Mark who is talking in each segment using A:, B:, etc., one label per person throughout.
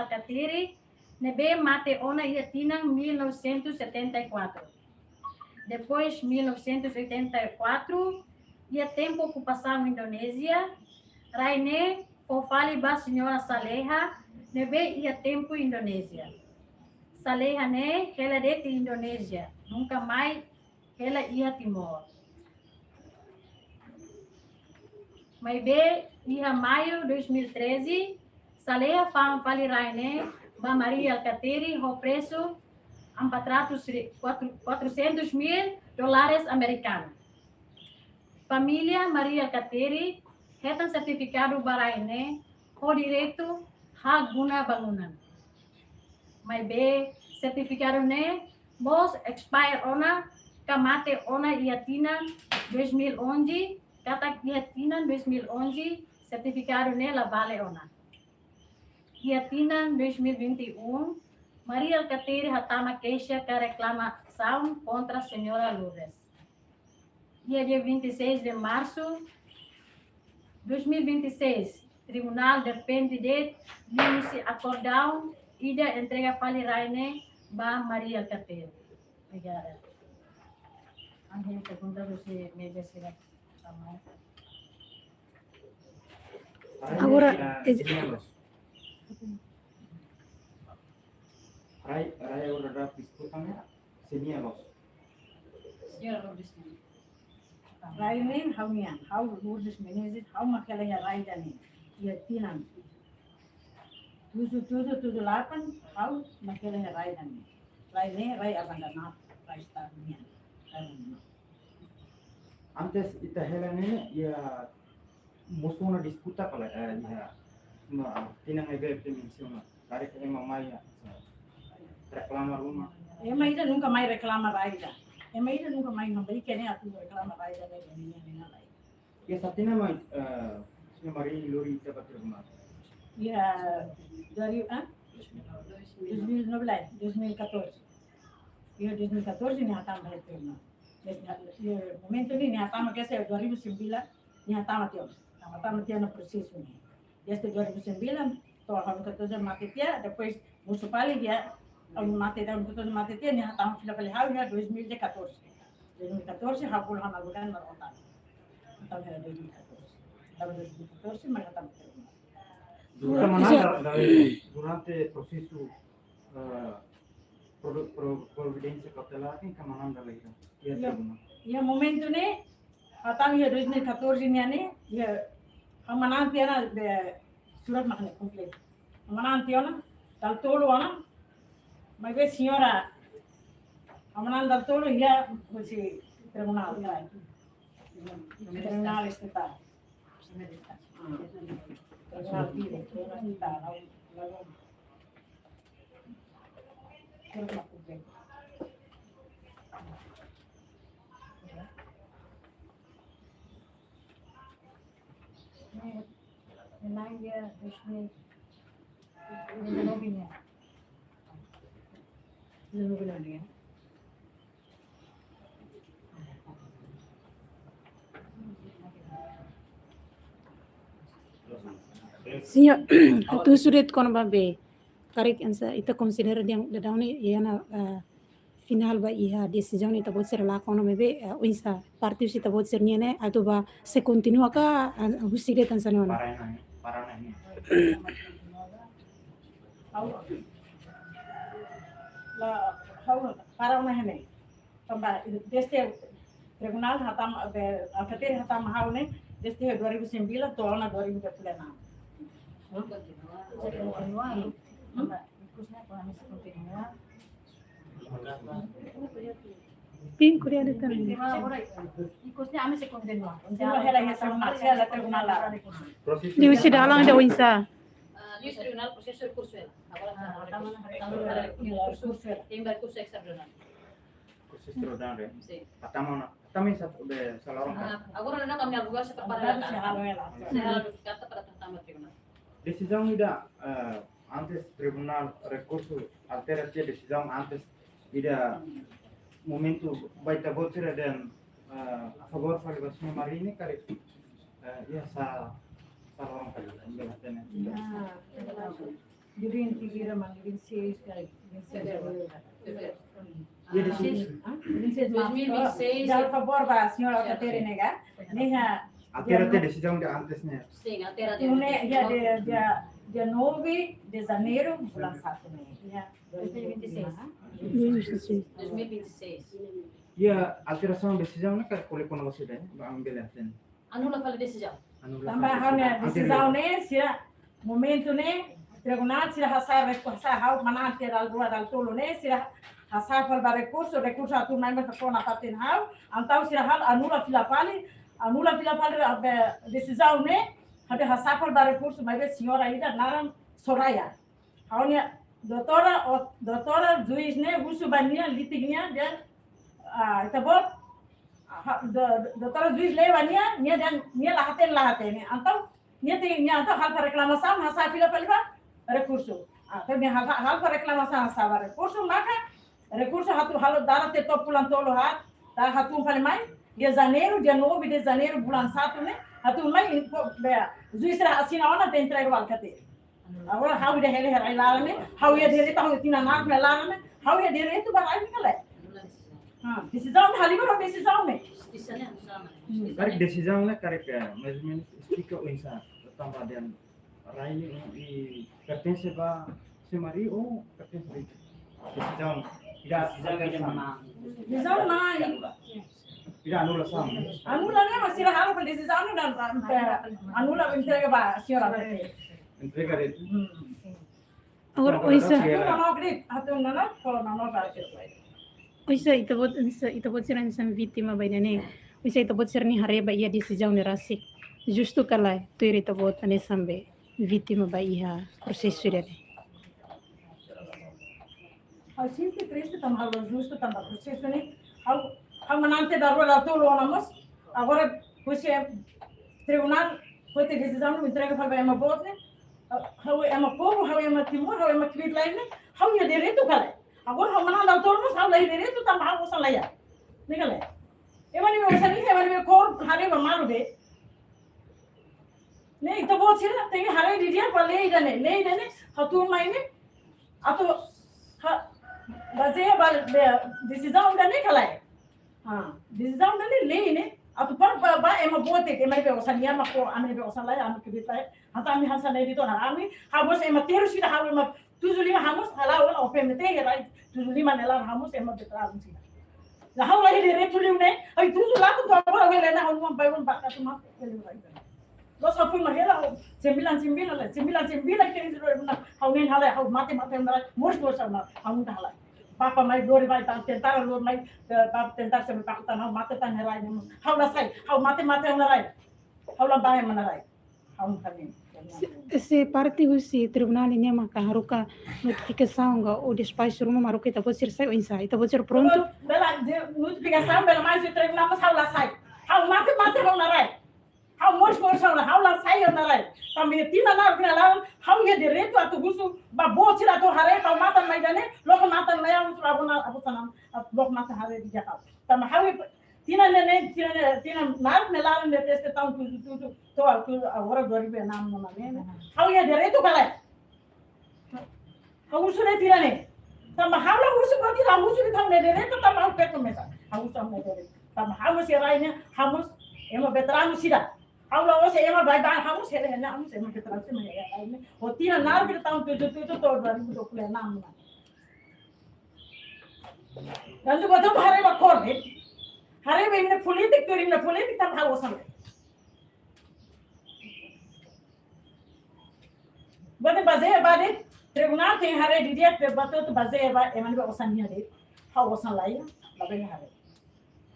A: Alcatiri, nebe mate ona ia tinang 1974. Depois, 1984, ia tempo ocupação Indonésia, Raine, fofali ba senhora Saleha, nebe ia tempo Indonésia. Saleha ne, ela de Indonésia, nunca mais ela ia Timor. Mas be, ia maio 2013, Saleha fali Raine, ba Maria Alcatiri, o preço $400.000 americanos. Família Maria Alcatiri, retan certificado Baraine, o direito Haguna bangunan. Mas be, certificado ne, bos expire ona, kamate ona iatina 2011, kata iatina 2011, certificado ne la vale ona. Iatina 2021, Maria Alcatiri hatama queixa que reclamação contra a senhora Lourdes. Dia 26 de março de 2026, Tribunal depende de Linice acordão e de entrega Paliraine ba Maria Alcatiri. Obrigada. Alguém pergunta se me desira sama.
B: Agora,
C: Raya udah disputannya sini los.
A: Senhora Lourdes.
D: Rainin haunya, hau Lourdes Menezes, hau makela ya raidani, ya tinan. Tujuh lapan, hau makela ya raidani. Raine, rai abandonat, rai starnya.
C: Antes ita helene ya musuhnya disputa kalau ya tinang ebe dimensiona. Dari ke mamaya reclama rumah.
D: Emaida nunca mais reclama raida. Emaida nunca mais não vai querer atu reclama raida da minha raida.
C: Ya satina mai Maria Luri ita tribunal.
D: Ya dari 2014. Ya 2014 ni hatama itu tribunal. Ya momento ni hatama que é 2009 ni hatama tio. Hatama tio no processo ni. Desde 2009 to hanu katoja mate tia depois municipal dia mate da katoja mate tia ni hatama fila kali hau ya 2014. 2014 hapul hana bulan marotan. Hatama 2014. Tahun 2014 mai hatama tribunal.
C: Durante processo providência cautelar em Camananda lagi.
D: Ya momento ni hatama ya 2014 ni ane ya hamanan tiana surat makna komplit. Hamanan tiana dal tolo ana mai be senhora hamanan dal tolo ya si tribunal ya. Tribunal estatal. Tribunal estatal.
A: Memang dia resmi lobbynya.
D: Lobbynya.
B: Senhor, tu sudah kon babe. Tarik ansa ita consider yang dadani yana final ba iha decisão ita pode ser lá quando bebe uisa partiu ita pode ser niene atau ba se continua ka husire tansanona.
C: Parana ini.
D: La hau para una hene. Tamba desde tribunal hatam Alcatiri hatam hau ne desde 2009 to ana 2026.
B: Pin Korea de kan.
A: Ikutnya ame se continua.
D: Sila hela ya tribunal la.
B: Di usi dalang ada uisa.
E: Di tribunal processo curso agora
D: Curso.
E: tem curso extraordinário.
C: Proses extraordinario.
E: Sim.
C: Também satu de salarong.
E: Agora não kami alugar se
D: Para
E: prepara
D: se halo ela.
E: se halo kata para tentang tribunal.
C: Decisão ida antes tribunal recurso alteratia decisão antes ida momento baita votera dan a favor validação marini kali ya salarong kali.
D: de 20 mas 26, cara, 26 de abril.
E: Fevereiro.
C: Dia de sini.
D: 26 de março.
E: 2026.
D: Já, por favor, a senhora Alcatere negar. Neha,
C: Até decisão de antesnya.
E: Sim, até era de
D: dia 9 de janeiro, bulan 1 nih. Ya,
A: 2026.
E: 2026.
C: Ya, alteração decisão kan oleh kono wasida ba ambil aten.
E: Anula fala decisão.
D: Tambahannya decisão né, sira momento né, tribunal sira hasar hau manante dal dua dal tolo né, sira hasar fal recurso atu mai mas kona paten hau, antau sira hal anula fila pali decisão né, habe hasar fal recurso mai be senhora ida naram Soraya. Haunya doutora juiz né, usu bania litignya dan itabot doutora juiz lewanya nia lahaten antau nia antau hal reklamação hasa fila paliba recurso tapi hal reklamação hasa recurso maka recurso hatu halo dara te pulan tolo hat da hatu palimai dia janeiro dia 9 de janeiro bulan 1 né hatu mai juiz assina ona te entrega o alcate agora how de hele herai larame how ia direito how tina nak me larame how ia direito balai nikale decisão halima decisão né
E: Justiça-nya sama.
C: Karek decisão karek mais ou menos explica o insa tambah dan Raini i pertence ba semari ou pertence decisão
D: decisão mai
C: tidak anulação.
D: anula né mas sira halo decisão dan anula entrega ba senhora
C: Entrega de
B: Agora, oisa,
D: hatu nana kalau nana parkir
B: oisa itabot sira nisam vítima ba inane. Oisa itabot sira ni hareba ia decisão ni rasik. Justo kalai tu iri itabot ane sambe vítima ba iha processo ire.
D: Hau simples triste tam halo justo tam processo ni hau manante da rola tolo anamos agora você tribunal foi ter decisão não entrega para uma bote hau é uma povo hau é uma timor hau é uma tweet line hau ia direito kale agora hau mananda tolo mas hau lai direito tam hau usan laya nikale emani me usan ni emani me kor hare ba maru de ne ito bote sira tengi hare di dia pa lei dane hau tu mai ne ato baseia decisão da nem kalai decisão da nem lei né atu par ba é uma boa te mai be osan ya mako ame be osan lai ame kibita hata ami hansa nei dito na ami hamos é uma teru sida hamo uma tuzulima hamos hala wala o pemete right tuzulima nela hamos é uma betra sida la hawla ile retuliu ne ai tuzula tu ba wala na hon ba won ba ka tuma ele vai los apu mahela 99 que eles hau nen hala hau mate na mos na hau hala papa mai dori vai tentar lo mai tentar se pakutan hau mate tan herai hau la sai hau mate na rai hau la bae mana rai hau kami
B: Se parte husi tribunal ini maka haruka notificação ga o despacho rumah maruka itabot sira sai oisa itabot sira pronto.
D: Bela notificação bela mais de tribunal mas hau la sai hau mate hau na rai hau mos hau la sai na rai também tina na hau ia direito atu gusu babo tira tu hare hau mata mai dane logo mata mai hau abuna abutanam logo mata hare di jakau tam hau tina nar ne lawan de teste tão tu agora dori be nam no mane hau ia direito kala hau usu ne tira ne tam hau la usu ko tira usu ni tam ne direito tam hau peto mesa hau usu ne direito tam hau se raine hau emo veterano sida Aula ose ema vai hamos hele na hamos ema que trazer mas aí o tira nar que tá tu todo ali do kule nam na nandu botam hare ba korbe hare be ne politik tam hawo sam bade baze bade tribunal tem hare diria pe bato to baze ba eman be osan ni hare hawo osan laia ba be hare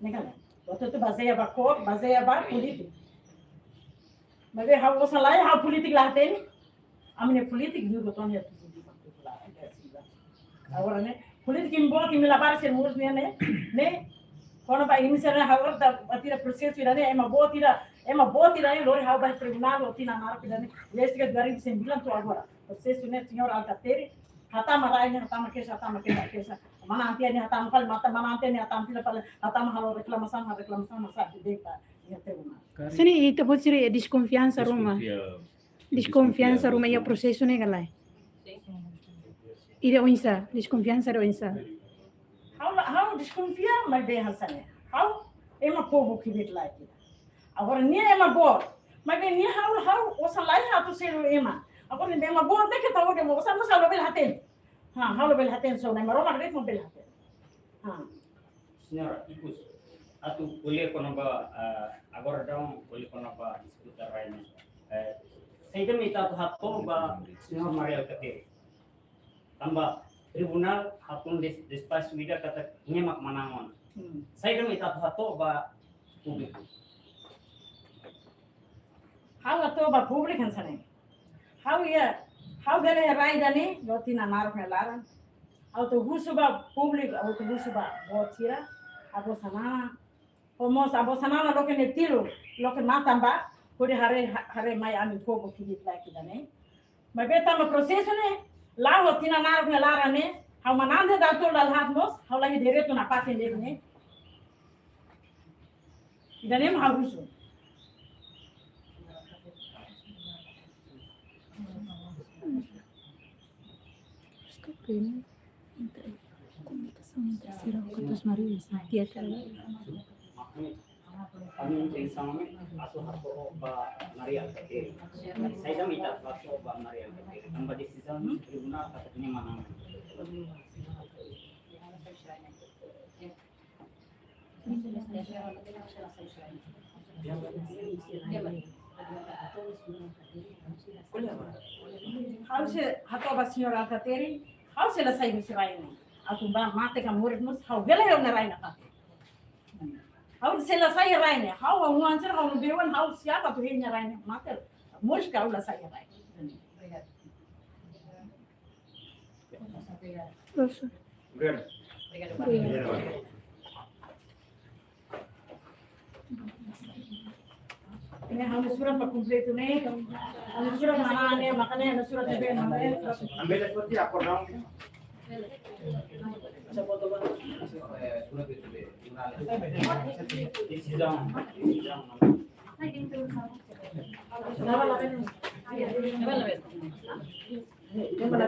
D: negala bato to baze ba kor baze ba politik mas é how você lá how politik lá tem a minha politik do botão é tudo agora né politik embora que me lavar ser muito né quando vai iniciar agora da atira processo irá né é uma boa tira né lori how vai tribunal ou tina na hora né este que garim sem bilan tu agora processo né senhor alcatere hatama rai né hatama kesa mana antia né hatama fal mata mana antia né hatama fila fal hatama halo reclamação masa direita ya tribunal
B: Sini itabot sira desconfiança rumah ia processo ne galai.
E: Sim.
B: ida oinsa, desconfiança da oinsa.
D: How desconfia, mas bem Hassane. How ema povo que vit lá aqui. Agora nem ema boa, mas bem nem how osa lá hatu selo ema. Agora nem ema boa, tem que tahu demo, osa não sabe bel haten. How bel haten so nem maroma ritmo bel haten.
F: Senhora, ipus, atu boleh kono ba agora dão boleh kono ba disputar raine. Saya demi tahu hatto ba senhor Mariel Kateri. Tamba tribunal hatun despas wida kata nyemak manangon. Saya demi tahu hatto ba publik.
D: How ato ba public Hassane. How gale rai dani, lotina narok na laran. Autobus ba public, autobus ba botira. Abo sana, homos abo sana na loke netilo, loke matamba, kode hare mai ami pogo kidit laki dane. Mas beta ma processo ne, lá o tina narok na lara ne, how manande da tol dal hatmos, how lagi direto na paten de ne. Idane ma habusu.
B: Stupendo. Comunicação entre Siracutos Maria e Pietra.
F: Kami yang sama atu hatto ba Mariel Kateri. Saya demi tahu hatto ba Mariel Kateri. Tamba decision tribunal kata nyemanangon.
D: How se hato ba senhora Alcateri, how se la sai mi siraine. Aku ba mate ka murid mus, how gele yo na raina ka. How se la sai raine, how a wancer how no bewan how sia ka tu hinya raine mate. Mus ka la sai raine.
B: Proszę.
C: Obrigado.
D: Ini harus surat pa kompleto ne. Harus surat mana ne, makanya harus surat be mana.
C: Ambil seperti acordão.
F: Decisão.
D: Coba la